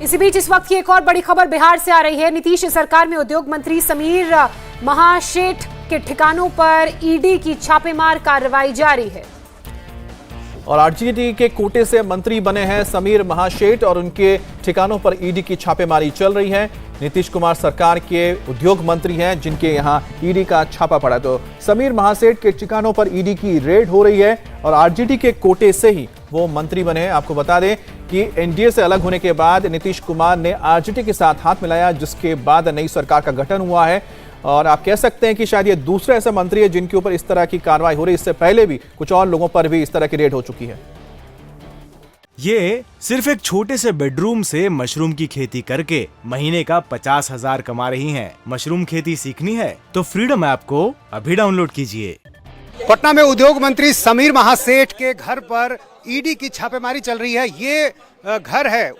इसी बीच इस वक्त की एक और बड़ी खबर बिहार से आ रही है। नीतीश सरकार में उद्योग मंत्री समीर महासेठ के ठिकानों पर ईडी की छापेमार कार्रवाई जारी है। और आरजेडी के कोटे से मंत्री बने हैं समीर महासेठ और उनके ठिकानों पर ईडी की छापेमारी चल रही है। नीतीश कुमार सरकार के उद्योग मंत्री हैं जिनके यहां ईडी का छापा पड़ा। तो समीर महासेठ के ठिकानों पर ईडी की रेड हो रही है और आरजेडी के कोटे से ही वो मंत्री बने हैं। आपको बता दें कि एनडीए से अलग होने के बाद नीतीश कुमार ने आरजेडी के साथ हाथ मिलाया, जिसके बाद नई सरकार का गठन हुआ है। और आप कह सकते हैं कि शायद ये दूसरे ऐसे मंत्री है जिनके ऊपर इस तरह की कार्रवाई हो रही है। इससे पहले भी कुछ और लोगों पर भी इस तरह की रेड हो चुकी है। ये सिर्फ एक छोटे से बेडरूम से मशरूम की खेती करके महीने का 50,000 कमा रही हैं। मशरूम खेती सीखनी है तो फ्रीडम ऐप को अभी डाउनलोड कीजिए। पटना में उद्योग मंत्री समीर महासेठ के घर पर ईडी की छापेमारी चल रही है। ये घर है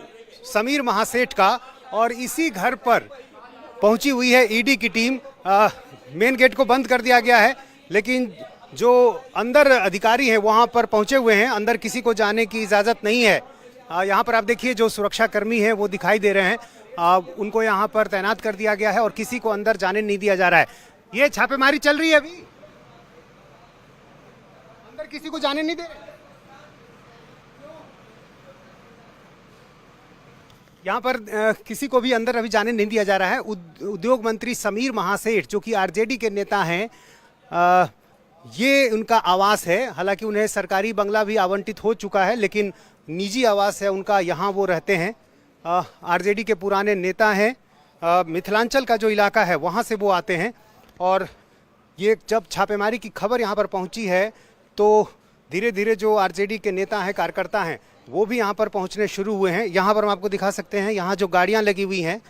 समीर महासेठ का और इसी घर पर पहुंची हुई है ईडी की टीम। मेन गेट को बंद कर दिया गया है, लेकिन जो अंदर अधिकारी हैं वहां पर पहुंचे हुए हैं। अंदर किसी को जाने की इजाज़त नहीं है। यहाँ पर आप देखिए जो सुरक्षाकर्मी हैं वो दिखाई दे रहे हैं। उनको यहाँ पर तैनात कर दिया गया है और किसी को अंदर जाने नहीं दिया जा रहा है। ये छापेमारी चल रही है अभी, अंदर किसी को जाने नहीं दे रहे। यहाँ पर किसी को भी अंदर अभी जाने नहीं दिया जा रहा है। उद्योग मंत्री समीर महासेठ जो कि आरजेडी के नेता हैं, ये उनका आवास है। हालांकि उन्हें सरकारी बंगला भी आवंटित हो चुका है, लेकिन निजी आवास है उनका, यहाँ वो रहते हैं। आरजेडी के पुराने नेता हैं। मिथिलांचल का जो इलाका है वहाँ से वो आते हैं। और ये जब छापेमारी की खबर यहाँ पर पहुँची है तो धीरे धीरे जो आरजेडी के नेता हैं, कार्यकर्ता हैं, वो भी यहाँ पर पहुँचने शुरू हुए हैं। यहाँ पर हम आपको दिखा सकते हैं, यहाँ जो गाड़ियाँ लगी हुई हैं,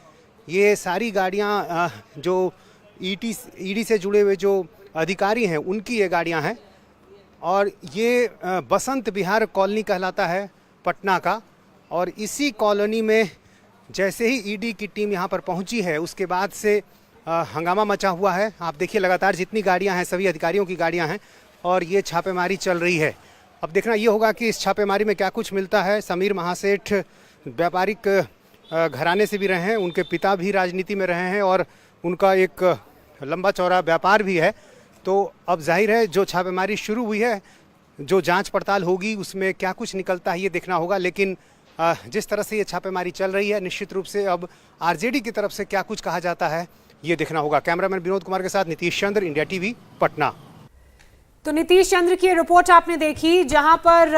ये सारी गाड़ियाँ जो ईडी से जुड़े हुए जो अधिकारी हैं उनकी ये गाड़ियाँ हैं। और ये बसंत विहार कॉलोनी कहलाता है पटना का। और इसी कॉलोनी में जैसे ही ईडी की टीम यहाँ पर पहुँची है उसके बाद से हंगामा मचा हुआ है। आप देखिए लगातार जितनी गाड़ियाँ हैं सभी अधिकारियों की गाड़ियाँ हैं और ये छापेमारी चल रही है। अब देखना ये होगा कि इस छापेमारी में क्या कुछ मिलता है। समीर महासेठ व्यापारिक घराने से भी रहे हैं, उनके पिता भी राजनीति में रहे हैं और उनका एक लंबा चौड़ा व्यापार भी है। तो अब जाहिर है जो छापेमारी शुरू हुई है, जो जांच पड़ताल होगी उसमें क्या कुछ निकलता है ये देखना होगा। लेकिन जिस तरह से ये छापेमारी चल रही है, निश्चित रूप से अब आरजेडी की तरफ से क्या कुछ कहा जाता है ये देखना होगा। कैमरामैन विनोद कुमार के साथ नीतीश चंद्र, इंडिया टीवी, पटना। तो नीतीश चंद्र की रिपोर्ट आपने देखी, जहां पर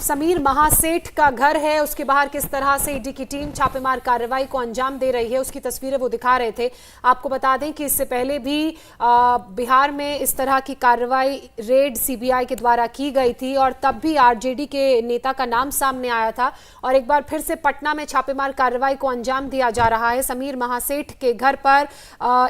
समीर महासेठ का घर है, उसके बाहर किस तरह से ईडी की टीम छापेमार कार्रवाई को अंजाम दे रही है, उसकी तस्वीरें वो दिखा रहे थे। आपको बता दें कि इससे पहले भी बिहार में इस तरह की कार्रवाई रेड सीबीआई के द्वारा की गई थी और तब भी आरजेडी के नेता का नाम सामने आया था। और एक बार फिर से पटना में छापेमार कार्रवाई को अंजाम दिया जा रहा है। समीर महासेठ के घर पर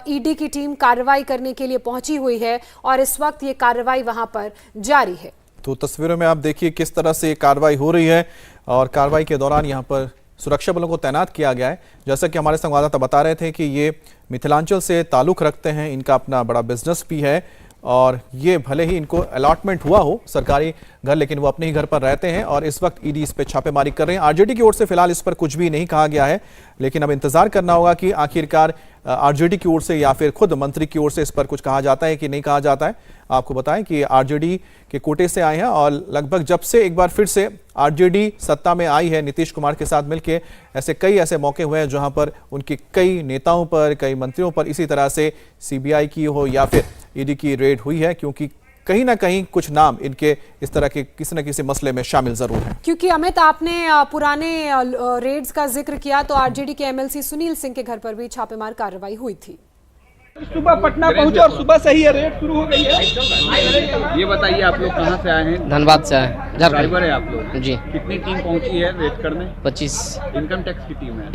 ईडी की टीम कार्रवाई करने के लिए पहुंची हुई है और इस वक्त ये कार्रवाई वहां पर जारी है। तो तस्वीरों में आप देखिए किस तरह से कार्रवाई हो रही है और कार्रवाई के दौरान यहां पर सुरक्षा बलों को तैनात किया गया है। जैसा कि हमारे संवाददाता बता रहे थे कि ये मिथिलांचल से ताल्लुक रखते हैं, इनका अपना बड़ा बिजनेस भी है और ये भले ही इनको अलॉटमेंट हुआ हो सरकारी घर, लेकिन वो अपने ही घर पर रहते हैं और इस वक्त ईडी इस पर छापेमारी कर रहे हैं। आरजेडी की ओर से फिलहाल इस पर कुछ भी नहीं कहा गया है, लेकिन अब इंतजार करना होगा कि आखिरकार आरजेडी की ओर से या फिर खुद मंत्री की ओर से इस पर कुछ कहा जाता है कि नहीं कहा जाता है। आपको बताएं कि आरजेडी के कोटे से आए हैं और लगभग जब से एक बार फिर से आरजेडी सत्ता में आई है नीतीश कुमार के साथ मिलकर, ऐसे कई ऐसे मौके हुए हैं जहां पर उनके कई नेताओं पर, कई मंत्रियों पर इसी तरह से सीबीआई की हो या फिर ईडी की रेड हुई है, क्योंकि कहीं ना कहीं कुछ नाम इनके इस तरह के किसी न किसी मसले में शामिल जरूर हैं। क्योंकि अमित, आपने पुराने रेड्स का जिक्र किया तो आरजेडी के एमएलसी सुनील सिंह के घर पर भी छापेमार कार्रवाई हुई थी। सुबह पटना पहुंचे और सुबह से ही ये रेड शुरू हो गई है। ये बताइए आप लोग कहाँ से आए हैं? धनबाद से आए। ड्राइवर है आप लोग? जी। कितनी टीम पहुंची है रेड करने? 25। इनकम टैक्स की टीम है?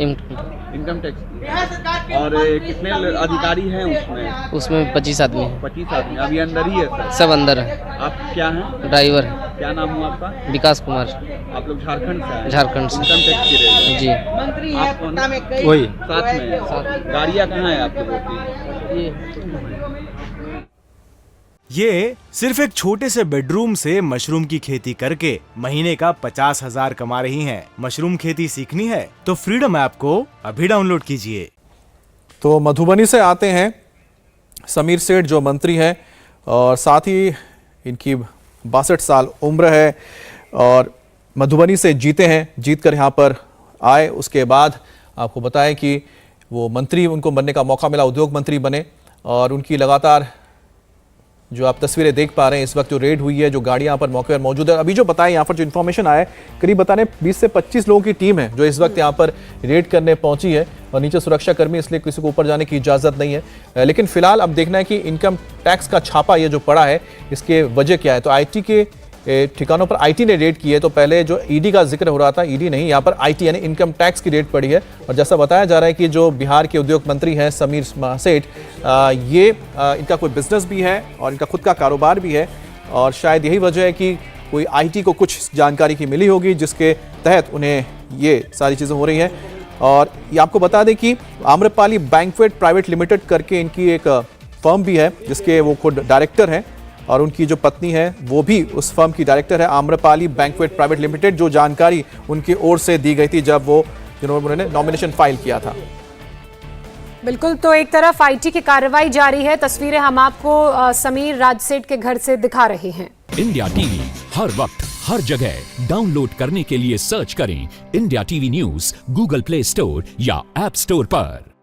इनकम टैक्स की। और कितने अधिकारी हैं उसमें? उसमें 25 आदमी है। 25 आदमी अभी अंदर ही है सर? सब अंदर है। आप क्या हैं? ड्राइवर है। क्या नाम हुआ आपका? विकास कुमार। आप लोग झारखंड से आए? झारखंड से। इनकम टैक्स की रेड? जी। आप वही साथ में? गाड़ियाँ कहाँ है आप लोगों की? ये सिर्फ एक छोटे से बेडरूम से मशरूम की खेती करके महीने का 50,000 कमा रही हैं। मशरूम खेती सीखनी है तो फ्रीडम ऐप को अभी डाउनलोड कीजिए। तो मधुबनी से आते हैं समीर सेठ जो मंत्री हैं और साथ ही इनकी 62 साल उम्र है और मधुबनी से जीते हैं, जीतकर यहाँ पर आए। उसके बाद आपको बताएं कि वो मंत्री उनको बनने का मौका मिला, उद्योग मंत्री बने और उनकी लगातार जो आप तस्वीरें देख पा रहे हैं इस वक्त जो रेड हुई है, जो गाड़ियां यहाँ पर मौके पर मौजूद है। अभी जो बताएं यहाँ पर जो इन्फॉर्मेशन आया है करीब बताने 20 से 25 लोगों की टीम है जो इस वक्त यहाँ पर रेड करने पहुंची है और नीचे सुरक्षा कर्मी, इसलिए किसी को ऊपर जाने की इजाज़त नहीं है। लेकिन फिलहाल अब देखना है कि इनकम टैक्स का छापा ये जो पड़ा है इसके वजह क्या है। तो IT के ठिकानों पर IT ने रेड की है। तो पहले जो ED का जिक्र हो रहा था, ED नहीं, यहाँ पर IT यानी इनकम टैक्स की रेड पड़ी है। और जैसा बताया जा रहा है कि जो बिहार के उद्योग मंत्री हैं समीर महासेठ, ये इनका कोई बिजनेस भी है और इनका खुद का कारोबार भी है और शायद यही वजह है कि कोई IT को कुछ जानकारी की मिली होगी जिसके तहत उन्हें ये सारी चीज़ें हो रही हैं। और ये आपको बता दें कि आम्रपाली बैंक्वेट प्राइवेट लिमिटेड करके इनकी एक फर्म भी है जिसके वो खुद डायरेक्टर हैं और उनकी जो पत्नी है वो भी उस फर्म की डायरेक्टर है, आम्रपाली बैंक्वेट प्राइवेट लिमिटेड, जो जानकारी उनकी ओर से दी गई थी जब वो जिन्होंने नॉमिनेशन फाइल किया था। बिल्कुल, तो एक तरफ IT की कार्रवाई जारी है। तस्वीरें हम आपको समीर राजसेठ के घर से दिखा रहे हैं। इंडिया टीवी हर वक्त हर जगह डाउनलोड करने के लिए सर्च करें India TV news Google play store या ऐप स्टोर पर।